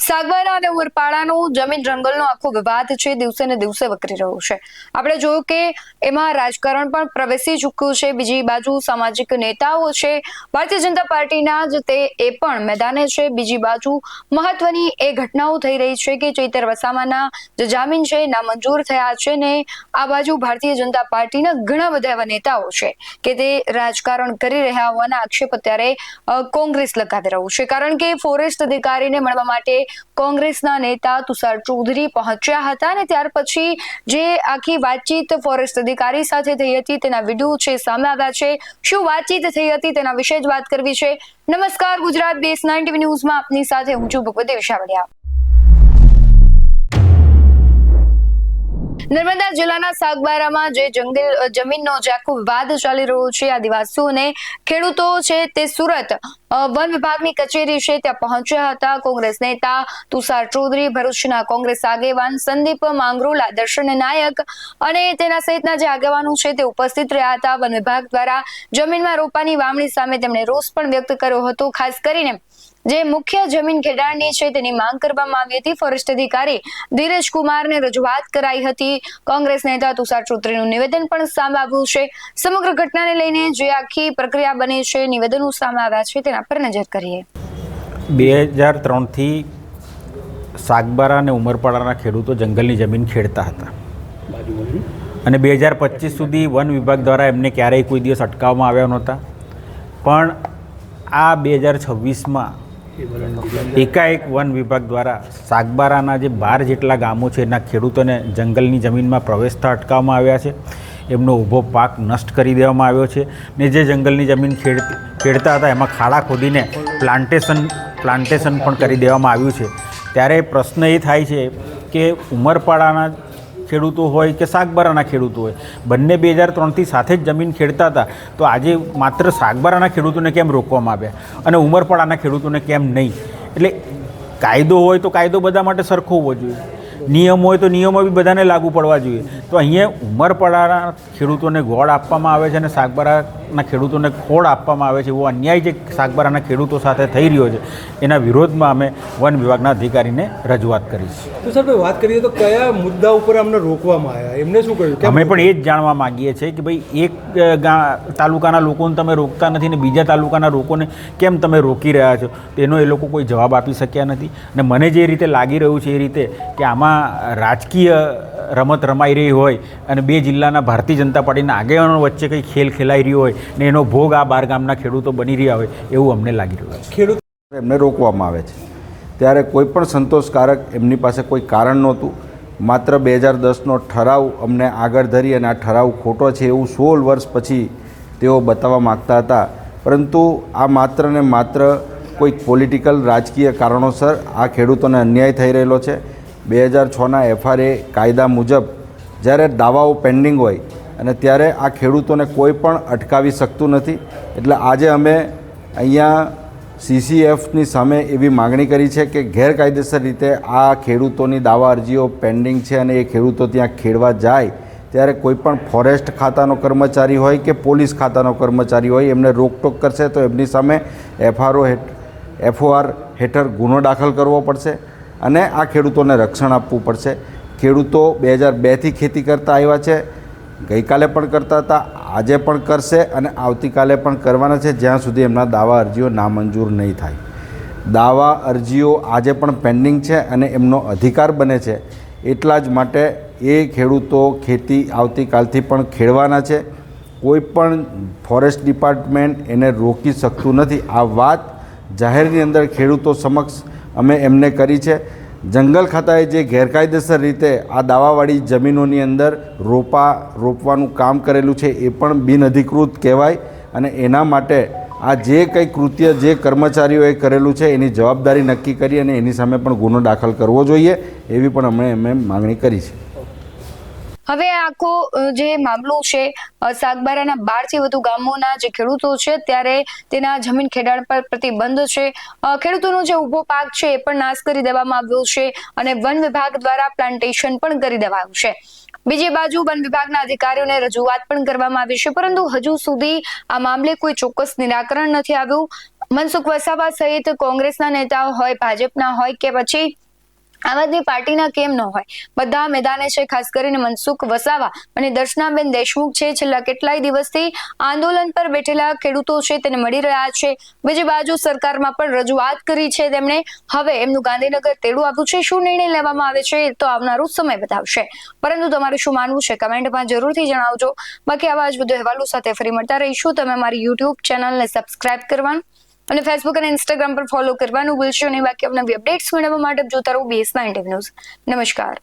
સાગબારા અને ઉમરપાડાનો જમીન જંગલનો આખો વિવાદ છે દિવસે ને દિવસે વકરી રહ્યો છે। આપણે જોયું કે એમાં રાજકારણ પણ પ્રવેશી ચૂક્યું છે। બીજી બાજુ સામાજિક નેતાઓ છે ભારતીય જનતા પાર્ટીના જ એ પણ મેદાને છે। બીજી બાજુ મહત્વની એ ઘટનાઓ થઈ રહી છે કે ચૈતર વસાવાના જે જામીન છે નામંજૂર થયા છે ને આ બાજુ ભારતીય જનતા પાર્ટીના ઘણા બધા એવા નેતાઓ છે કે તે રાજકારણ કરી રહ્યા હોવાના આક્ષેપ અત્યારે કોંગ્રેસ લગાવી રહ્યું છે। કારણ કે ફોરેસ્ટ અધિકારીને મળવા માટે કોંગ્રેસના નેતા તુષાર ચૌધરી પહોંચ્યા હતા અને ત્યાર પછી જે આખી વાતચીત ફોરેસ્ટ અધિકારી સાથે થઈ હતી તેના વિડીયો છે સામે આવ્યા છે। શું વાતચીત થઈ હતી તેના વિશે જ વાત કરવી છે। નમસ્કાર, ગુજરાત BS9 TV ન્યૂઝમાં આપની સાથે હું છું ભગવતી વિશાવડિયા। નર્મદા જિલ્લાના સાગબારામાં જે જમીનનો જે આખો વિવાદ ચાલી રહ્યો છે, આદિવાસીઓને ખેડૂતો છે તે સુરત વન વિભાગની કચેરી છે ત્યાં પહોંચ્યા હતા। કોંગ્રેસ નેતા તુષાર ચૌધરી, ભરૂચના કોંગ્રેસ આગેવાન સંદીપ માંગરોલા, દર્શન નાયક અને તેના સહિતના જે આગેવાનો છે તે ઉપસ્થિત રહ્યા હતા। વન વિભાગ દ્વારા જમીનમાં રોપાની વાવણી સામે તેમણે રોષ પણ વ્યક્ત કર્યો હતો। ખાસ કરીને જે મુખ્ય જમીન ખેડાણની છે તેની માંગ કરવામાં આવી હતી। ફોરેસ્ટ અધિકારી ધીરજ કુમારને રજૂઆત કરાઈ હતી। કોંગ્રેસ નેતા તુષાર ચૌધરીનું નિવેદન પણ સામે આવ્યું છે। સમગ્ર ઘટનાને લઈને જે આખી પ્રક્રિયા બની છે, નિવેદનો સામે આવ્યા છે તેના પર નજર કરીએ। 2003થી સાગબારા અને ઉમરપાડાના ખેડૂતો જંગલની જમીન ખેડતા હતા અને 2025 સુધી વન વિભાગ દ્વારા એમને ક્યારેય કોઈ દિવસ અટકાવવામાં આવ્યા નહોતા। પણ આ 2026માં એકાએક વન વિભાગ દ્વારા સાગબારાના જે 12 જેટલા ગામો છે એના ખેડૂતોને જંગલની જમીનમાં પ્રવેશતા અટકાવવામાં આવ્યા છે। એમનો ઊભો પાક નષ્ટ કરી દેવામાં આવ્યો છે ને જે જંગલની જમીન ખેડતા હતા એમાં ખાડા ખોદીને પ્લાન્ટેશન પણ કરી દેવામાં આવ્યું છે। ત્યારે પ્રશ્ન એ થાય છે કે ઉમરપાડાના ખેડૂતો હોય કે સાગબારાના ખેડૂતો હોય, બંને 2003થી સાથે જ જમીન ખેડતા હતા, તો આજે માત્ર સાગબારાના ખેડૂતોને કેમ રોકવામાં આવ્યા અને ઉમરપાડાના ખેડૂતોને કેમ નહીં? એટલે કાયદો હોય તો કાયદો બધા માટે સરખો હોવો જોઈએ, નિયમ હોય તો નિયમો બી બધાને લાગુ પડવા જોઈએ। તો અહીંયા ઉમરપાડાના ખેડૂતોને ગોળ આપવામાં આવે છે અને સાગબારાના ખેડૂતોને ખોળ આપવામાં આવે છે, એવો અન્યાય જે સાગબારાના ખેડૂતો સાથે થઈ રહ્યો છે એના વિરોધમાં અમે વન વિભાગના અધિકારીને રજૂઆત કરી છે। તો સર વાત કરીએ તો કયા મુદ્દા ઉપર અમને રોકવામાં આવ્યા, એમને શું કહ્યું? અમે પણ એ જ જાણવા માગીએ છીએ કે ભાઈ એક તાલુકાના લોકોને તમે રોકતા નથી ને બીજા તાલુકાના લોકોને કેમ તમે રોકી રહ્યા છો? તેનો એ લોકો કોઈ જવાબ આપી શક્યા નથી। અને મને જે રીતે લાગી રહ્યું છે એ રીતે કે આમાં રાજકીય રમત રમાઈ રહી હોય અને બે જિલ્લાના ભારતીય જનતા પાર્ટીના આગેવાનો વચ્ચે કંઈ ખેલ ખેલાઈ રહ્યો હોય ને એનો ભોગ આ 12 ગામના ખેડૂતો બની રહ્યા હોય એવું અમને લાગી રહ્યું છે। એમને રોકવામાં આવે છે ત્યારે કોઈ પણ સંતોષકારક એમની પાસે કોઈ કારણ નહોતું। માત્ર 2010નો ઠરાવ અમને આગળ ધરી અને આ ઠરાવ ખોટો છે એવું 16 વર્ષ પછી તેઓ બતાવવા માગતા હતા, પરંતુ આ માત્ર ને માત્ર કોઈ પોલિટિકલ રાજકીય કારણોસર આ ખેડૂતોને અન્યાય થઈ રહેલો છે। 2006ના FRA કાયદા મુજબ જ્યારે દાવાઓ પેન્ડિંગ હોય અને ત્યારે આ ખેડૂતોને કોઈ પણ અટકાવી શકતું નથી। એટલે આજે અમે અહીંયા CCFની સામે એવી માગણી કરી છે કે ગેરકાયદેસર રીતે આ ખેડૂતોની દાવા અરજીઓ પેન્ડિંગ છે અને એ ખેડૂતો ત્યાં ખેડવા જાય ત્યારે કોઈ પણ ફોરેસ્ટ ખાતાનો કર્મચારી હોય કે પોલીસ ખાતાનો કર્મચારી હોય એમને રોકટોક કરશે તો એમની સામે FOR હેઠળ ગુનો દાખલ કરવો પડશે અને આ ખેડૂતોને રક્ષણ આપવું પડશે। ખેડૂતો 2002થી ખેતી કરતા આવ્યા છે, ગઈકાલે પણ કરતા હતા, આજે પણ કરશે અને આવતીકાલે પણ કરવાના છે જ્યાં સુધી એમના દાવા અરજીઓ નામંજૂર નહીં થાય। દાવા અરજીઓ આજે પણ પેન્ડિંગ છે અને એમનો અધિકાર બને છે, એટલા જ માટે એ ખેડૂતો ખેતી આવતીકાલથી પણ ખેડવાના છે। કોઈ પણ ફોરેસ્ટ ડિપાર્ટમેન્ટ એને રોકી શકતું નથી। આ વાત જાહેરની અંદર ખેડૂતો સમક્ષ અમે એમને કરી છે। જંગલ ખાતાએ જે ગેરકાયદેસર રીતે આ દાવાવાળી જમીનોની અંદર રોપવાનું કામ કરેલું છે એ પણ બિનઅધિકૃત કહેવાય અને એના માટે આ જે કંઈ કૃત્ય જે કર્મચારીઓએ કરેલું છે એની જવાબદારી નક્કી કરી અને એની સામે પણ ગુનો દાખલ કરવો જોઈએ એવી પણ અમે માગણી કરી છે। હવે આખો જે મામલો છે સાગબારાના 12થી વધુ ગામોના જે ખેડૂતો છે ત્યારે તેના જમીન ખેડાણ પર પ્રતિબંધ છે। ખેડૂતોનો જે ઊભો પાક છે એ પણ નાશ કરી દેવામાં આવ્યો છે અને વન વિભાગ દ્વારા પ્લાન્ટેશન પણ કરી દેવાયું છે। બીજી બાજુ વન વિભાગના અધિકારીઓને રજૂઆત પણ કરવામાં આવી છે, પરંતુ હજુ સુધી આ મામલે કોઈ ચોક્કસ નિરાકરણ નથી આવ્યું। મનસુખ વસાવા સહિત કોંગ્રેસના નેતાઓ હોય, ભાજપના હોય કે પછી આમ આદમી પાર્ટીના કેમ ન હોય, બધા મેદાને છે. ખાસ કરીને મનસુખ વસાવા અને દર્શનાબેન દેશમુખ છે છેલ્લા કેટલાય દિવસથી આંદોલન પર બેઠેલા ખેડૂતો છે તેને મળી રહ્યા છે. બીજી બાજુ સરકારમાં પણ રજૂઆત કરી છે તેમણે. હવે એમનું ગાંધીનગર તેડું આપ્યું છે. શું નિર્ણય લેવામાં આવે છે એ તો આવનારો સમય બતાવશે, પરંતુ તમારું શું માનવું છે કમેન્ટમાં જરૂરથી જણાવજો. બાકી આવા જ વધુ અહેવાલો સાથે ફરી મળતા રહીશું. તમે મારી યુટ્યુબ ચેનલને સબસ્ક્રાઇબ કરવાનું અને ફેસબુક અને ઇન્સ્ટાગ્રામ પર ફોલો કરવાનું ભૂલશો નહીં. બાકી નવી અપડેટ્સ મેળવવા માટે જોતા રહો BS9 ન્યૂઝ. નમસ્કાર.